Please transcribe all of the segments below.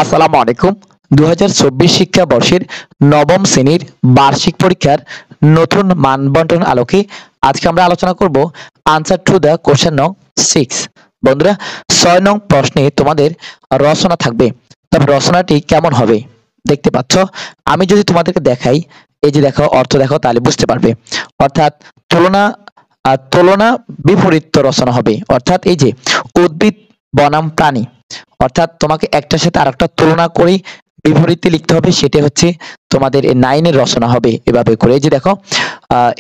আসসালামু আলাইকুম। ২০২৪ শিক্ষাবর্ষের নবম শ্রেণীর বার্ষিক পরীক্ষার নতুন মানবন্টন আলোকে আজকে আমরা আলোচনা করব আনসার টু দ্য কোশ্চেন নং 6। বন্ধুরা, ৬ নং প্রশ্নে তোমাদের রচনা থাকবে। তবে রচনাটি কেমন হবে দেখতে পাচ্ছ। আমি যদি তোমাদেরকে দেখাই, এই যে দেখো, অর্থ দেখো, তাহলে বুঝতে পারবে। অর্থাৎ তুলনা তুলনা বিপরীত রচনা হবে। অর্থাৎ এই যে উদ্ভিদ বনাম প্রাণী, অর্থাৎ তোমাকে একটার সাথে আরেকটা তুলনা করেই বিপরীতে লিখতে হবে। সেটা হচ্ছে তোমাদের এই 9 এর রচনা হবে এভাবে করে। এই যে দেখো,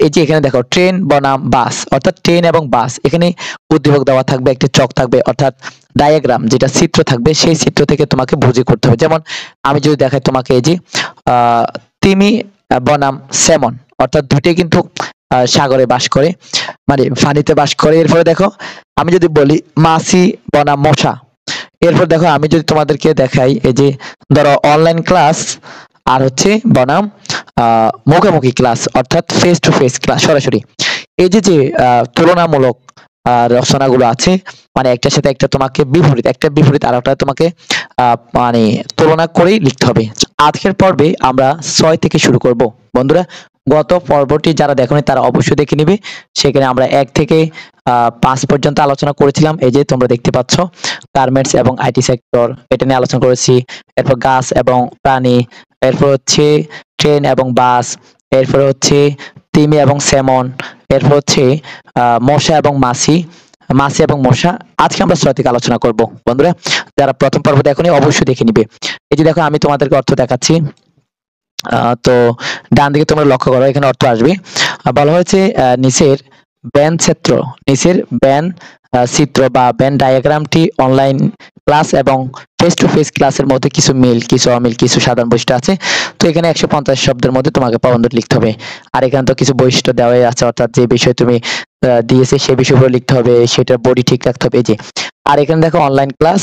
এই যে এখানে দেখো ট্রেন বনাম বাস, অর্থাৎ ট্রেন এবং বাস, এখানে উদ্দীপক দেওয়া থাকবে, একটা চক থাকবে, অর্থাৎ ডায়াগ্রাম যেটা চিত্র থাকবে, সেই চিত্র থেকে তোমাকে বুঝে করতে হবে। যেমন আমি যদি দেখাই তোমাকে, এই যে তিমি বনাম স্যামন, অর্থাৎ দুটোই কিন্তু সাগরে বাস করে, মানে পানিতে বাস করে। এরপরে দেখো আমি যদি বলি মাছি বনাম মশা। এরপর দেখো আমি যদি তোমাদেরকে দেখাই, এই যে ধরো অনলাইন ক্লাস আর হচ্ছে বনাম মুখোমুখি ক্লাস, অর্থাৎ ফেস টু ফেস ক্লাস, সরাসরি। এই যে যে তুলনামূলক রচনাগুলো আছে, মানে একটার সাথে একটা তোমাকে বিপরীত, একটা বিপরীত আর একটা তোমাকে মানে তুলনা করেই লিখতে হবে। আজকের পর্বে আমরা 6 থেকে শুরু করব। বন্ধুরা, গত পর্বটি যারা দেখোনি তারা অবশ্যই দেখে নিবে। সেখানে আমরা 1 থেকে 5 পর্যন্ত আলোচনা করেছিলাম। এই যে তোমরা দেখতে পাচ্ছ, গার্মেন্টস এবং আইটি সেক্টর, এটা নিয়ে আলোচনা করেছি। এরপর গাছ এবং প্রাণী, এরপর হচ্ছে ট্রেন এবং বাস, এরপর হচ্ছে তিমি এবং স্যামন, এরপর হচ্ছে মশা এবং মাছি, মাছি এবং মশা। আজকে আমরা 6 থেকে আলোচনা করব। বন্ধুরা, যারা প্রথম পর্ব দেখোনি অবশ্যই দেখে নিবে। এই যে দেখো আমি তোমাদেরকে অর্থ দেখাচ্ছি। তো ডান দিকে তোমরা লক্ষ্য করো, এখানে অর্থ আসবে। বলা হয়েছে নিচের ব্যান চিত্র, নিচের ব্যান চিত্র বা ব্যান ডায়াগ্রামটি অনলাইন ক্লাস এবং ফেস টু ফেস ক্লাসের মধ্যে কিছু মিল, কিছু অমিল, কিছু সাধারণ বৈশিষ্ট্য আছে। তো এখানে ১৫০ শব্দের মধ্যে তোমাকে প্রবন্ধটি লিখতে হবে। আর এখানে তো কিছু বৈশিষ্ট্য দেওয়াই আছে, অর্থাৎ যে বিষয় তুমি দিয়েছে সেই বিষয়গুলো লিখতে হবে, সেটার বডি ঠিক রাখতে হবে। এই যে, আর এখানে দেখো অনলাইন ক্লাস,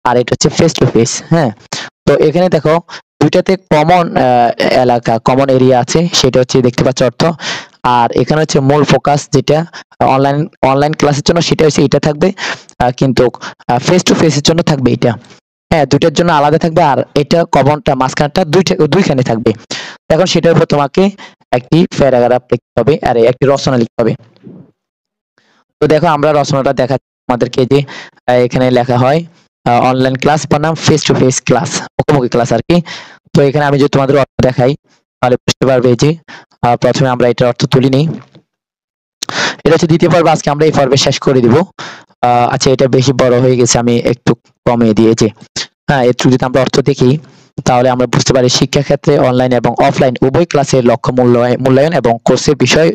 আর এটা হচ্ছে ফেস টু ফেস। হ্যাঁ, তো এখানে দেখো দুইটাতে কমন এলাকা, কমন এরিয়া আছে, সেটা হচ্ছে দেখতে পাচ্ছ অর্থ। আর এখানে হচ্ছে মূল ফোকাস, যেটা অনলাইন অনলাইন ক্লাসের জন্য সেটা হচ্ছে এটা থাকবে, কিন্তু ফেস টু ফেস এর জন্য থাকবে এটা। হ্যাঁ, দুইটার জন্য আলাদা থাকবে, আর এটা কমনটা মাঝখানটা দুইখানে থাকবে। এখন সেটার উপর তোমাকে একটি প্যারাগ্রাফ লিখতে হবে, আর একটি রচনা লিখতে হবে। তো দেখো আমরা রচনাটা দেখাচ্ছি আমাদেরকে, যে এখানে লেখা হয় অনলাইন ক্লাস বনাম ফেস টু ফেস ক্লাস, মুখোমুখি ক্লাস আর কি। তো এখানে আমি যদি তোমাদের অর্থ দেখাই তাহলে বুঝতে পারবে যে প্রথমে আমরা এটার অর্থ তুলে নিই। এটা হচ্ছে দ্বিতীয় পর্ব, আজকে আমরা এই পর্বে শেষ করে দিব। আচ্ছা, এটা বেশি বড় হয়ে গেছে, আমি একটু কমিয়ে দিয়েছি। হ্যাঁ, এর যদি আমরা অর্থ দেখি তাহলে আমরা বুঝতে পারি শিক্ষাক্ষেত্রে অনলাইন এবং অফলাইন উভয় ক্লাসের লক্ষ্য মূল্যায়ন এবং কোর্সের বিষয়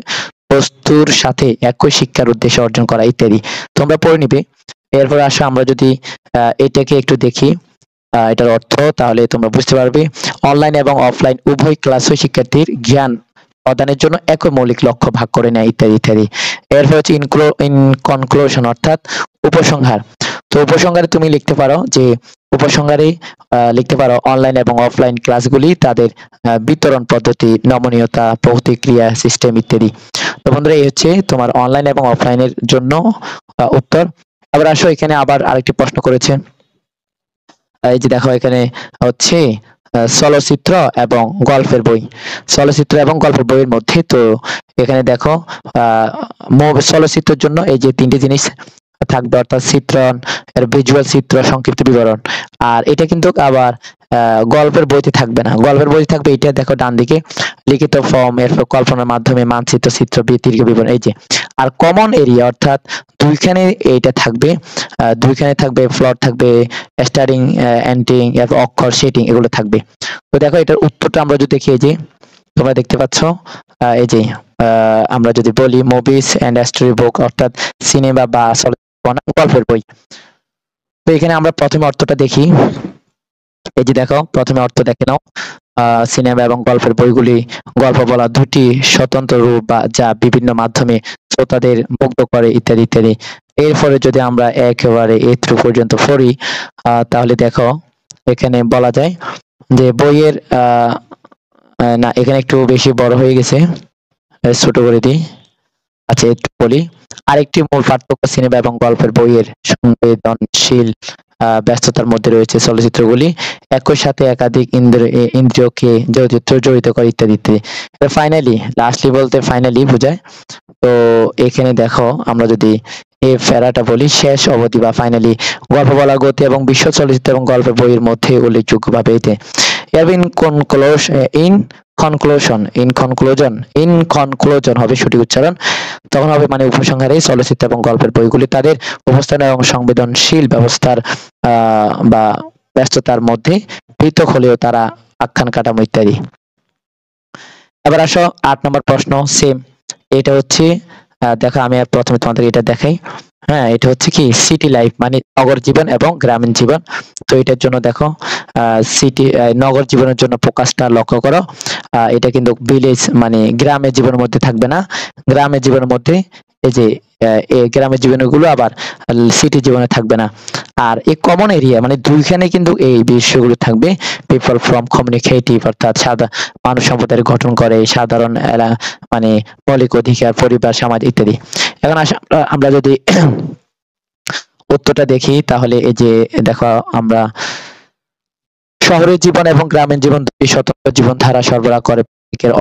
বস্তুর সাথে একই শিক্ষার উদ্দেশ্য অর্জন করা ইত্যাদি। তোমরা পড়ে নিবে। এরপর আসো আমরা যদি এটাকে একটু দেখি, এটার অর্থ, তাহলে তোমরা বুঝতে পারবে অনলাইন এবং অফলাইন উভয় ক্লাসই শিক্ষার্থীর জ্ঞান প্রদানের জন্য একই মৌলিক লক্ষ্য ভাগ করে নেয় ইত্যাদি ইত্যাদি। এরপর হচ্ছে ইন কনক্লুশন, অর্থাৎ উপসংহার। তো উপসংহারে তুমি লিখতে পারো যে উপসংহারে লিখতে পারো অনলাইন এবং অফলাইন ক্লাসগুলি তাদের বিতরণ পদ্ধতি, নমনীয়তা, প্রতিক্রিয়া সিস্টেম ইত্যাদি। তো বন্ধুরা, এই হচ্ছে তোমার অনলাইন এবং অফলাইনের জন্য উত্তর। আবার আসো, এখানে আবার আরেকটি প্রশ্ন করেছে। এই যে দেখো এখানে হচ্ছে চলচ্চিত্র এবং গল্পের বই, চলচ্চিত্র এবং গল্পের বইয়ের মধ্যে। তো এখানে দেখো চলচ্চিত্রের জন্য এই যে 3টি জিনিস থাকবে, অর্থাৎ চিত্রণ, এর ভিজুয়াল চিত্র, সংক্ষিপ্ত বিবরণ। আর এটা কিন্তু আবার গল্পের বইতে থাকবে না, গল্পের বইতে থাকবে এটা দেখো ডান দিকে লিখিত ফর্ম, এরপর কল্পনার মাধ্যমে মানচিত্র, চিত্র, দীর্ঘ বিবরণ। এই যে, আর কমন এরিয়া, অর্থাৎ দুইখানে এইটা থাকবে, দুইখানে থাকবে প্লট থাকবে, স্টারিং, এন্ডিং, এরপর অক্ষর, সেটিং, এগুলো থাকবে। তো দেখো এটার উত্তরটা আমরা যদি দেখি, এই যে তোমরা দেখতে পাচ্ছ, এই যে আমরা যদি বলি মুভিজ এন্ড স্টোরি বুক, অর্থাৎ সিনেমা বা গল্পের বই। তো এখানে আমরা প্রথমে অর্থটা দেখি। এই যে দেখো প্রথমে অর্থ দেখে নাও, সিনেমা এবং গল্পের বইগুলি গল্প বলা দুটি স্বতন্ত্র রূপ বা যা বিভিন্ন মাধ্যমে শ্রোতাদের মুগ্ধ করে ইত্যাদি ইত্যাদি। এরপরে যদি আমরা একেবারে এ থ্রু পর্যন্ত পড়ি, তাহলে দেখো এখানে বলা যায় যে বইয়ের না, এখানে একটু বেশি বড় হয়ে গেছে, ছোট করে দিই। আচ্ছা, একটু বলি। আরেকটি মূল পার্থক্য সিনেমা এবং গল্পের বইয়ের সংবেদনশীল ব্যস্ততার মধ্যে রয়েছে চলচ্চিত্রগুলি, একই সাথে একাধিক ইন্দ্রিয়কে জড়িত করে ইত্যাদি ইত্যাদি। ফাইনালি লাস্টলি বলতে ফাইনালি বোঝায়। তো এখানে দেখো আমরা যদি এই ফেরাটা বলি, শেষ অবধি বা ফাইনালি গল্প বলার গতি এবং বিশ্ব চলচ্চিত্র এবং গল্পের বইয়ের মধ্যে উল্লেখযোগ্যভাবে এতে ইন কনক্লুশন হবে সঠিক উচ্চারণ, তখন হবে মানে উপসংহারে চলচ্চিত্র এবং গল্পের বইগুলি তাদের অবস্থান এবং সংবেদনশীল ব্যবস্থার বা ব্যস্ততার মধ্যে পৃথক হলেও তারা আখ্যান কাঠামো ইত্যাদি। এবার আসো 8 নম্বর প্রশ্ন, সেম। এটা হচ্ছে দেখো আমি প্রথমে তোমাদের এটা দেখাই। হ্যাঁ, এটা হচ্ছে কি সিটি লাইফ মানে নগর জীবন এবং গ্রামীণ জীবন। তো এটার জন্য দেখো সিটি নগর জীবনের জন্য ফোকাসটা লক্ষ্য করো। এটা কিন্তু ভিলেজ মানে গ্রামের জীবনের মধ্যে থাকবে না, গ্রামের জীবনের মধ্যে এই যে গ্রামের জীবনগুলো আবার সিটি জীবনে থাকবে না। আর এই কমন এরিয়া মানে দুইখানে কিন্তু এই বিষয়গুলো থাকবে। পিপল ফ্রম কমিউনিকেটিভ অর্থাৎ মানব সম্প্রদায়ের গঠন করে, সাধারণ মানে মৌলিক অধিকার, পরিবার, সমাজ ইত্যাদি। এখন আমরা যদি উত্তরটা দেখি তাহলে এই যে দেখো আমরা শহরের জীবন এবং গ্রামীণ জীবন দুটি স্বতন্ত্র জীবনধারা সরবরাহ করে,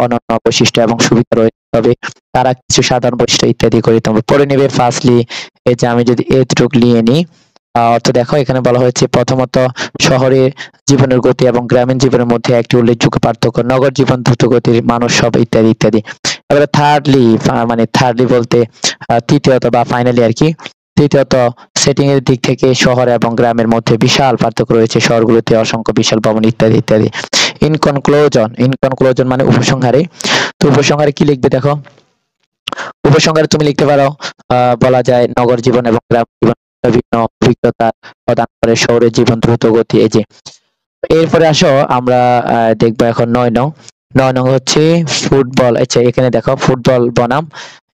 অনন্য বৈশিষ্ট্য এবং সুবিধা রয়েছে, তবে তারা কিছু সাধারণ বৈশিষ্ট্য ইত্যাদি করে তোমরা পড়ে নেবে। ফার্স্টলি এই যে আমি যদি এতটুকু নিয়ে নিই, অর্থ দেখো এখানে বলা হয়েছে প্রথমত শহরের জীবনের গতি এবং গ্রামীণ জীবনের মধ্যে একটি উল্লেখযোগ্য পার্থক্য, নগর জীবন দ্রুত গতির, মানুষ সব ইত্যাদি ইত্যাদি। এবারে থার্ডলি বলতে তৃতীয়ত বা ফাইনালি আর কি, তৃতীয়ত সেটিং এর দিক থেকে শহর এবং গ্রামের মধ্যে বিশাল পার্থক্য রয়েছে, শহরগুলোতে অসংখ্য বিশাল ভবন ইত্যাদি ইত্যাদি। ইন কনক্লুশন মানে উপসংহারে। তো উপসংহারে কি লিখবে দেখো, উপসংহারে তুমি লিখতে পারো বলা যায় নগর জীবন এবং গ্রাম জীবন বিভিন্ন অভিজ্ঞতা প্রদান করে, শহরের জীবন দ্রুত গতি। এই যে এরপরে আসো আমরা দেখবো এখন 9 নং হচ্ছে ফুটবল। আচ্ছা এখানে দেখো ফুটবল বনাম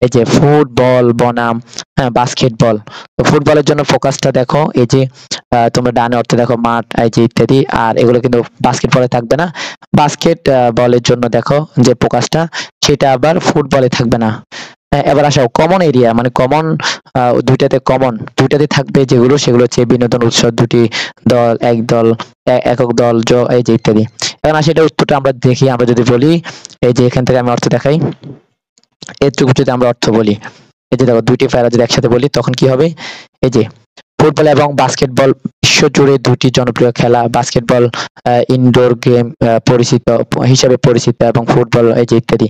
এই যে ফুটবল বনাম বাস্কেটবল। তো ফুটবলের জন্য ফোকাসটা দেখো এই যে তোমরা ডানে অর্থে দেখো মাঠ এই যে ইত্যাদি, আর এগুলো কিন্তু বাস্কেটবলে থাকবে না। বাস্কেট বলের জন্য দেখো যে ফোকাসটা সেটা আবার ফুটবলে থাকবে না। এবার আসো কমন এরিয়া মানে কমন দুইটাতে থাকবে যেগুলো, সেগুলো হচ্ছে বিনোদন উৎসব, দুটি দল, একক দল, এই যে ইত্যাদি। এখন আসে এটা উত্তরটা আমরা দেখি, আমরা যদি বলি এই যে এখান থেকে আমি অর্থ দেখাই, এটুকু যদি আমরা অর্থ বলি, এই যে দেখো দুইটি ফেরা যদি একসাথে বলি তখন কি হবে, এই যে ফুটবল এবং বাস্কেটবল বিশ্বজুড়ে দুটি জনপ্রিয় খেলা, বাস্কেটবল ইনডোর গেম হিসাবে পরিচিত এবং ফুটবল এই যে ইত্যাদি।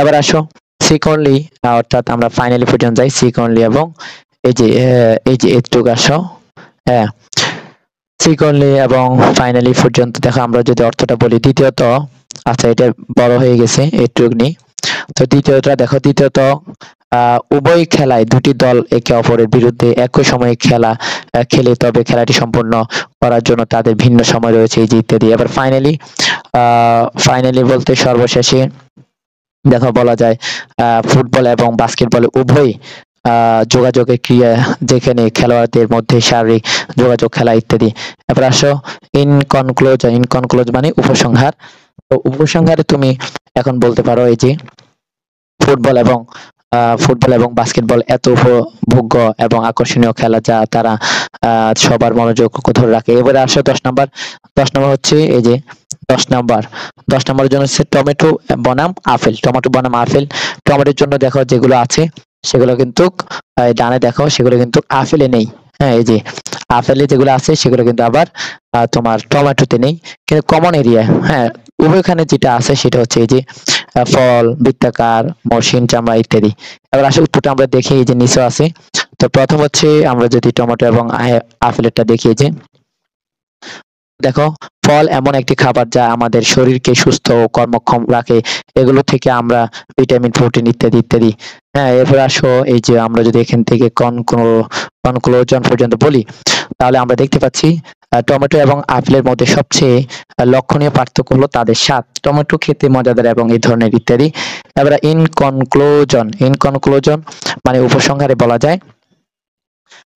এবার আসো সেকেন্ডলি অর্থাৎ আমরা ফাইনালি পর্যন্ত যাই, সেকেন্ডলি এবং এই যে এটুকু আসো, হ্যাঁ সেকেন্ডলি এবং ফাইনালি পর্যন্ত দেখো আমরা যদি অর্থটা বলি। দ্বিতীয়ত, আচ্ছা এটা বড় হয়ে গেছে এটুকু নেই। তো দ্বিতীয়ত উভয় খেলায় দুটি দল একে অপরের বিরুদ্ধে একই সময়ে খেলে, তবে খেলাটি সম্পূর্ণ করার জন্য তাদের ভিন্ন সময় রয়েছে এই যে ইত্যাদি। এবার ফাইনালি বলতে সর্বশেষে দেখো বলা যায় ফুটবল এবং বাস্কেটবল উভয় যোগাযোগের ক্রিয়া, যেখানে খেলোয়াড়দের মধ্যে শারীরিক যোগাযোগ, খেলা ইত্যাদি। এবার আসো ইন কনক্লুশন মানে উপসংহার। তো উপসংহারে তুমি এখন বলতে পারো এই যে ফুটবল এবং বাস্কেটবল এত উপভোগ্য এবং আকর্ষণীয় খেলা যা তারা সবার মনোযোগ ধরে রাখে। এবারে আসো 10 নম্বর হচ্ছে এই যে 10 নম্বরের জন্য হচ্ছে টমেটো বনাম আপেল। টমেটোর জন্য দেখো যেগুলো আছে সেগুলো কিন্তু ডানে দেখো সেগুলো কিন্তু আপেলে নেই। হ্যাঁ, এই যে আপেলে যেগুলো আছে সেগুলো কিন্তু আবার তোমার টমেটোতে নেই, কিন্তু কমন এরিয়া হ্যাঁ উভয়খানে যেটা আছে সেটা হচ্ছে এই যে ফল, বৃত্তাকার, মসৃণ চামড়া ইত্যাদি। এবার আসলে উত্তরটা আমরা দেখি এই যে নিচে আছে। তো প্রথম হচ্ছে আমরা যদি টমেটো এবং আপেলটা দেখি, যে দেখো ফল এমন একটি খাবার যা আমাদের শরীরকে সুস্থ ও কর্মক্ষম রাখে, এগুলো থেকে আমরা ভিটামিন, প্রোটিন ইত্যাদি ইত্যাদি। হ্যাঁ, এরপর আসো এই যে আমরা যদি এখান থেকে কনক্লুশন পর্যন্ত বলি তাহলে আমরা দেখতে পাচ্ছি টমেটো এবং আপেলের মধ্যে সবচেয়ে লক্ষণীয় পার্থক্য হলো তাদের স্বাদ। টমেটো খেতে মজাদার এবং এই ধরনের ইত্যাদি। এবার ইন কনক্লুশন মানে উপসংহারে বলা যায়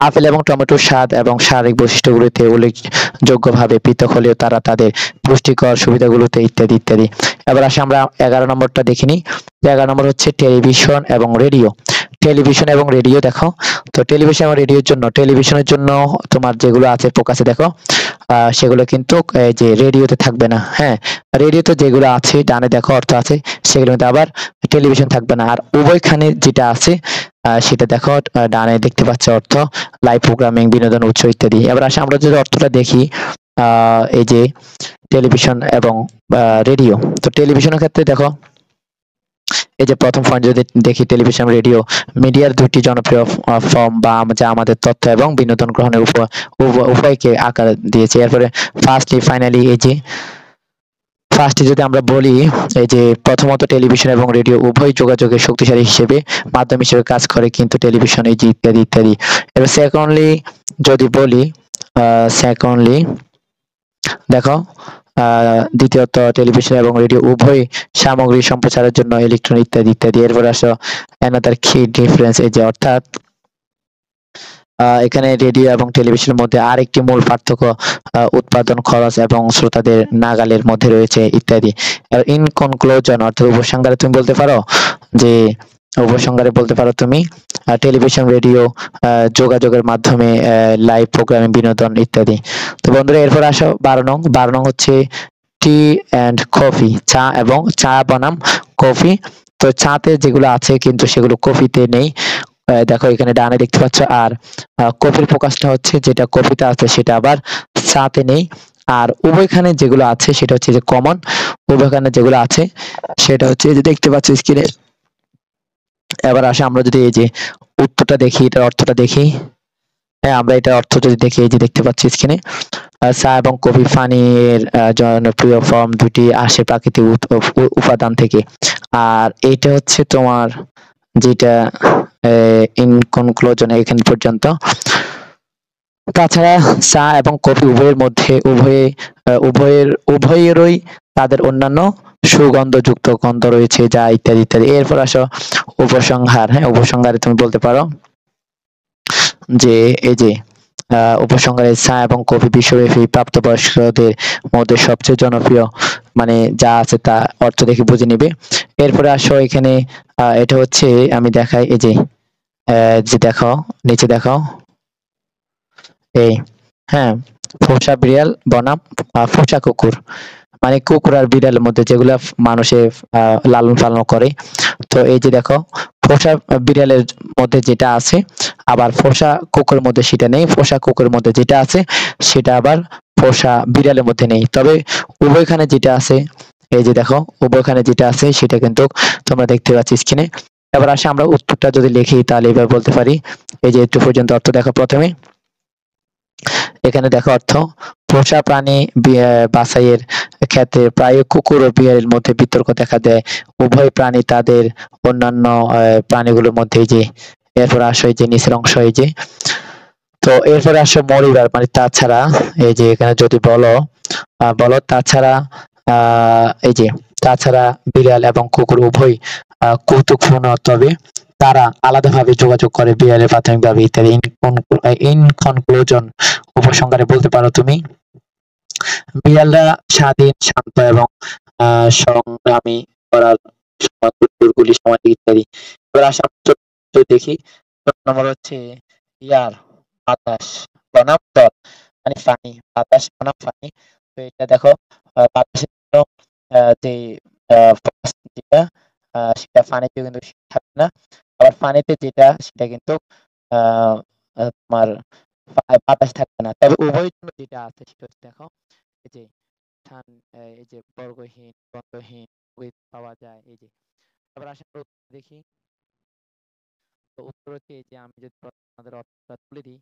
আপেল এবং টমেটোর স্বাদ এবং শারীরিক বৈশিষ্ট্যগুলিতে উল্লেখযোগ্যভাবে পৃথক হলেও তারা তাদের পুষ্টিকর সুবিধাগুলোতে ইত্যাদি ইত্যাদি। এবার আসে আমরা 11 নম্বরটা দেখিনি। 11 নম্বর হচ্ছে টেলিভিশন এবং রেডিও। টেলিভিশন এবং রেডিও দেখো। তো টেলিভিশন এবং রেডিওর জন্য, টেলিভিশনের জন্য তোমার যেগুলো আছে ফোকাসে দেখো, সেগুলো কিন্তু এই যে রেডিওতে থাকবে না। হ্যাঁ, রেডিওতে যেগুলো আছে ডানে দেখো অর্থ আছে, সেগুলো কিন্তু আবার টেলিভিশন থাকবে না। আর উভয়খানে যেটা আছে সেটা দেখো, ডানে দেখতে পাচ্ছ অর্থ লাইভ প্রোগ্রামিং, বিনোদন উৎস ইত্যাদি। এবার আসে আমরা যদি অর্থটা দেখি, এই যে টেলিভিশন এবং রেডিও। তো টেলিভিশনের ক্ষেত্রে দেখো, এই যে প্রথম পয়েন্ট যদি দেখি, টেলিভিশন রেডিও মিডিয়ার দুটি জনপ্রিয় ফর্ম, বা যা আমাদের তথ্য এবং বিনোদন গ্রহণের উভয়কে আকার দিয়েছে। এরপরে ফার্স্টলি ফাইনালি, এই যে ফার্স্টে যদি আমরা বলি, এই যে প্রথমত টেলিভিশন এবং রেডিও উভয় যোগাযোগের শক্তিশালী হিসেবে মাধ্যম হিসেবে কাজ করে, কিন্তু টেলিভিশন এই যে ইত্যাদি ইত্যাদি। এবার সেকেন্ডলি যদি বলি, সেকেন্ডলি দেখো, দ্বিতীয়ত টেলিভিশন এবং রেডিও উভয় সামগ্রী সম্প্রচারের জন্য ইলেকট্রনিক ইত্যাদি ইত্যাদি। এরপর আসো অ্যানাদার কি ডিফারেন্স, এই যে অর্থাৎ এখানে রেডিও এবং টেলিভিশনের মধ্যে আরেকটি মূল পার্থক্য উৎপাদন খরচ এবং শ্রোতাদের নাগালের মধ্যে রয়েছে ইত্যাদি। ইন কনক্লুশন, অর্থাৎ উপসংহারে তুমি বলতে পারো যে, উপসংহারে বলতে পারো তুমি টেলিভিশন রেডিও যোগাযোগের মাধ্যমে, লাইভ প্রোগ্রামিং, বিনোদন ইত্যাদি। তো বন্ধুরা, এরপর আসো 12 নং। 12 নং হচ্ছে টি অ্যান্ড কফি, চা এবং চা বনাম কফি। তো চাতে যেগুলো আছে কিন্তু সেগুলো কফিতে নেই। দেখো এখানে ডানে দেখতে পাচ্ছ। আর কফির ফোকাসটা হচ্ছে যেটা কফিতে আছে সেটা আবার চাতে নেই। আর উভয়খানে যেগুলো আছে সেটা হচ্ছে যে কমন, উভয়খানে যেগুলো আছে সেটা হচ্ছে যে দেখতে পাচ্ছ স্ক্রিনে। এবার আসে আমরা যদি এই যে উত্তরটা দেখি, এটার অর্থটা দেখি। হ্যাঁ, আমরা এটার অর্থ যদি দেখি, এই যে দেখতে পাচ্ছি স্ক্রিনে, চা এবং কফি পানির জনপ্রিয় ফর্ম, দুটি আসে প্রাকৃতিক উপাদান থেকে। আর এইটা হচ্ছে তোমার যেটা ইন কনক্লুশন এখান পর্যন্ত। তাছাড়া চা এবং কফি উভয়ের মধ্যে উভয়েরই তাদের অন্যান্য সুগন্ধযুক্ত গন্ধ রয়েছে, যা ইত্যাদি ইত্যাদি। এরপর আসো উপসংহার। হ্যাঁ, উপসংহারে তুমি বলতে পারো যে, এই যে উপসংহারে চা এবং কফি বিশ্বব্যাপী প্রাপ্তবয়স্কদের মধ্যে সবচেয়ে জনপ্রিয়, মানে যা আছে তা অর্থ দেখে বুঝে নিবে। এরপরে আসো এখানে, এটা হচ্ছে আমি দেখাই, এই যে যে দেখো নিচে দেখো, এই, হ্যাঁ, পোষা বিড়াল বনাম পোষা কুকুর, মানে কুকুর আর বিড়ালের মধ্যে যেগুলা মানুষে লালন পালন করে। তো এই যে দেখো, পোষা বিড়ালের মধ্যে যেটা আছে আবার পোষা কুকুরের মধ্যে সেটা নেই, পোষা কুকুরের মধ্যে যেটা আছে সেটা আবার পোষা বিড়ালের মধ্যে নেই। তবে উভয়খানে যেটা আছে, এই যে দেখো উভয়খানে যেটা আছে সেটা কিন্তু তোমরা দেখতে পাচ্ছ স্ক্রিনে। এবার আসে আমরা উত্তরটা যদি লিখি তাহলে এবার বলতে পারি। এই যে একটু পর্যন্ত অর্থ দেখো। প্রথমে এখানে দেখো অর্থ, পোষা প্রাণী বাছাইয়ের ক্ষেত্রে প্রায় কুকুর ও বিড়ালের মধ্যে বিতর্ক দেখা দেয়। উভয় প্রাণী তাদের অন্যান্য প্রাণীগুলোর মধ্যে, এই যে এরপর আসো এই যে নিচের অংশ, এই যে। তো এরপরে আসো মরিবার, মানে তাছাড়া, এই যে এখানে যদি বলো তাছাড়া, এই যে তাছাড়া বিড়াল এবং কুকুর উভয় কৌতুকপূর্ণ, তবে তারা আলাদাভাবে যোগাযোগ করে বিড়ালের প্রাথমিকভাবে ইত্যাদি। ইন কনক্লুশন, উপসংহারে বলতে পারো তুমি বিড়ালরা স্বাধীন, শান্ত এবং সংগ্রামী করার সময় কুকুরগুলি সামাজিক ইত্যাদি। এবার আসা যদি দেখি, নম্বর হচ্ছে ইয়ার, বাতাস বনাম জল, মানে পানি, বাতাস বনাম পানি। তো এটা দেখো, বাতাসের জন্য যে যেটা সেটা পানিতে কিন্তু থাকবে না, আবার পানিতে যেটা সেটা কিন্তু আহ তোমার বাতাস থাকবে না। তবে উভয়ের জন্য যেটা আছে সেটা হচ্ছে দেখো, এই যে এই যে বর্গহীন, বন্ধহীন পাওয়া যায়, এই যে। তারপর আসা দেখি। তো উত্তর হচ্ছে, এই যে আমি যদি আমাদের অর্থটা তুলে দিই,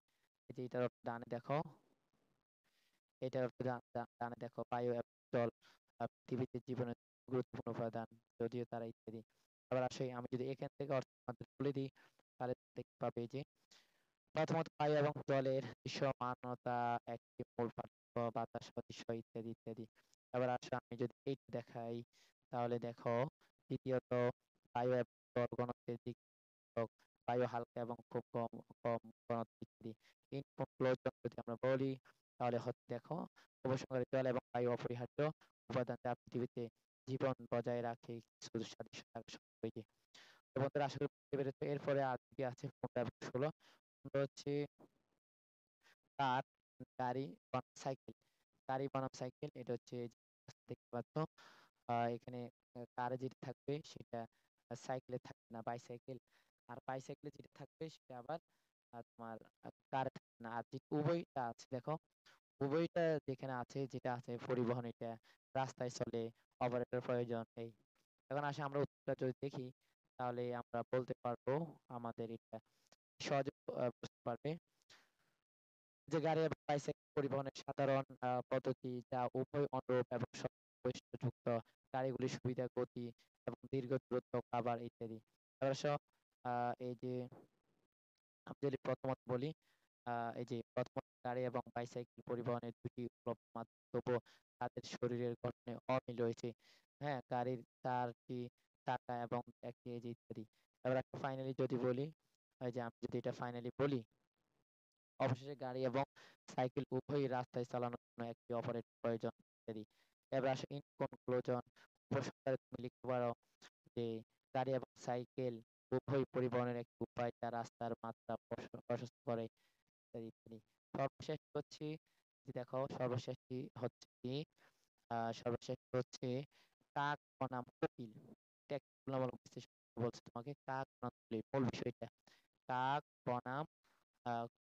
এই যে এটার অর্থ ডানে দেখো, এটার অর্থ ডানে দেখো, বায়ু এবং জল পৃথিবীতে জীবনের গুরুত্বপূর্ণ উপাদান, যদিও তারা ইত্যাদি। আবার আসে আমি যদি এখান থেকে অর্থ আমাদের তুলে দিই তাহলে দেখতে পাবে যে, প্রথমত বায়ু এবং জলের দৃশ্যমানতা একটি মূল পার্থক্য, বাতাস অদৃশ্য ইত্যাদি ইত্যাদি। এবার আসো আমি যদি এইটা দেখাই তাহলে দেখো, দ্বিতীয়ত বায়ু এবং জল ঘনত্বের দিক থেকে, বায়ু হালকা এবং খুব কম কম ঘনত্ব ইত্যাদি। ইন কনক্লুশন যদি আমরা বলি তাহলে হচ্ছে দেখো, উপসংহারে জল এবং বায়ু অপরিহার্য উপাদান যা পৃথিবীতে জীবন বজায় রাখে, কিছু সাদৃশ্য থাকা সত্ত্বেও। বন্ধুরা আশা করি বুঝতে পেরেছো। এরপরে আর কি আছে 15 এবং 16। 15 হচ্ছে কার, গাড়ি বনাম সাইকেল। গাড়ি বনাম সাইকেল, এটা হচ্ছে যে দেখতে পাচ্ছ এখানে কারে যেটা থাকবে সেটা সাইকেলে থাকবে না, বাইসাইকেল। আর বাইসাইকেলে যেটা থাকবে সেটা আবার তোমার কারে থাকবে না। আর যে উভয়টা আছে দেখো, উভয়টা যেখানে আছে, যেটা আছে পরিবহন, এটা রাস্তায় চলে, অপারেটর প্রয়োজন। এই এখন আসে আমরা উত্তরটা যদি দেখি, তাহলে আমরা বলতে পারবো, আমাদের এটা সহজে বুঝতে পারবে যে গাড়ি এবং বাইসাইকেল পরিবহনের সাধারণ পদ্ধতি, যা উভয় অনুরূপ এবং বৈশিষ্ট্যযুক্ত। গাড়িগুলির সুবিধা, গতি এবং দীর্ঘ দূরত্ব কাভার ইত্যাদি। এবার আসো, এই যে আমি যদি প্রথমত বলি, এই যে প্রথমত গাড়ি এবং বাইসাইকেল পরিবহনের দুটি উপলব্ধ মাধ্যম, তবুও তাদের শরীরের গঠনে অমিল রয়েছে। হ্যাঁ, গাড়ির চারটি চাকা এবং একটি এই যে ইত্যাদি। এবার একটা ফাইনালি যদি বলি, এই যে আমি যদি এটা ফাইনালি বলি, অবশেষে গাড়ি এবং সাইকেল উভয়ই রাস্তায় চালানোর জন্য একটি অপারেটর প্রয়োজন ইত্যাদি। এবার আসে ইন কনক্লুশন, উপসংহারে তুমি লিখতে পারো যে গাড়ি এবং সাইকেল উভয় পরিবহনের একটি উপায়, যা রাস্তার মাত্রা প্রশস্ত করে ইত্যাদি ইত্যাদি। সর্বশেষ হচ্ছে যে দেখো, সর্বশেষটি হচ্ছে কি, সর্বশেষ হচ্ছে কাক বনাম কোকিল। এটা একটা তুলনামূলক বিশ্লেষণ বলছে তোমাকে, কাক বনাম কোকিল, মূল বিষয়টা কাক বনাম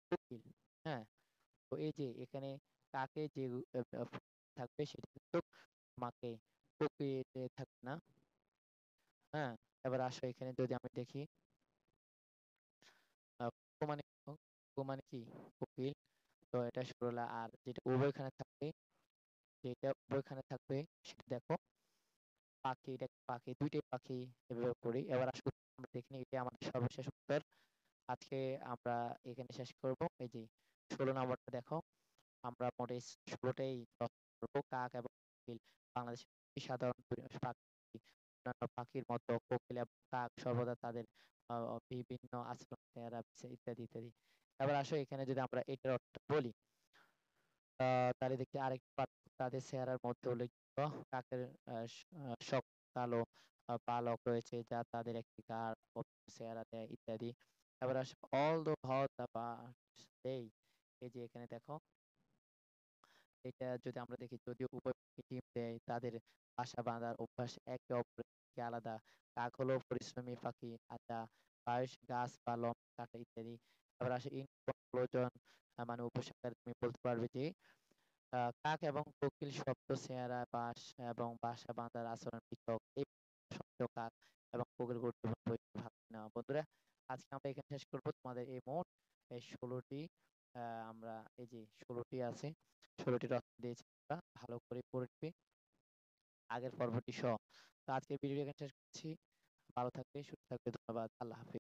কোকিল। হ্যাঁ, তো এই যে এখানে কাকে যে থাকবে সেটা কিন্তু তোমাকে কোকিলে থাকবে না। হ্যাঁ, এবার আসো এখানে যদি আমি দেখি, কো মানে কো মানে কি, কোকিল। তো এটা সরলা, আর যেটা উভয়খানে থাকবে, যেটা উভয়খানে থাকবে সেটা দেখো পাখি, এটা পাখি, দুইটাই পাখি এভাবে করি। এবার আসলে আমরা দেখি এটা আমাদের সর্বশেষ উত্তর। আজকে আমরা এখানে শেষ করব। এই যে 16 নম্বরটা দেখো, আমরা মোটে 16টাই করবো। কাক এবং কোকিল বাংলাদেশের একটি সাধারণ পাখি। অন্যান্য পাখির মতো কোকিল এবং কাক সর্বদা তাদের বিভিন্ন আচরণ, চেহারা ইত্যাদি ইত্যাদি। এবার আসো এখানে যদি আমরা এটার অর্থ বলি, তাহলে দেখি আরেকটি পার্থক্য তাদের চেহারার মধ্যে উল্লেখযোগ্য। কাকের শক্ত কালো পালক রয়েছে, যা তাদের একটি গাঢ় চেহারা দেয় ইত্যাদি। এবার আসো অল দো হাউ দ্য বার্ডস এই, এই যে এখানে দেখো, এটা যদি আমরা দেখি, যদিও উভয় পাখি ডিম দেয়, তাদের বাসা বাঁধার অভ্যাস একে অপরের থেকে আলাদা। কাক হলো পরিশ্রমী পাখি, যা প্রায়শ গাছ বা লতা কাটে ইত্যাদি। এবার আসে ইন কনক্লুশন, মানে উপসংহারে তুমি বলতে পারবে যে কাক এবং কোকিল শব্দ, চেহারা, বাস এবং বাসা বাঁধার আচরণ পৃথক। এই শব্দ কাক এবং কোকিল গুরুত্বপূর্ণ বৈশিষ্ট্য ভাগ নেওয়া। বন্ধুরা, আজকে আমরা এখানে শেষ করবো। তোমাদের এই মোট এই 16টি, আমরা এই যে 16টি আছে, 16টির অর্থ দিয়েছি, আমরা ভালো করে পড়বে আগের পর্বটি সহ। তো আজকের ভিডিও এখানে শেষ করছি। ভালো থাকবে, সুস্থ থাকবে, ধন্যবাদ, আল্লাহ হাফিজ।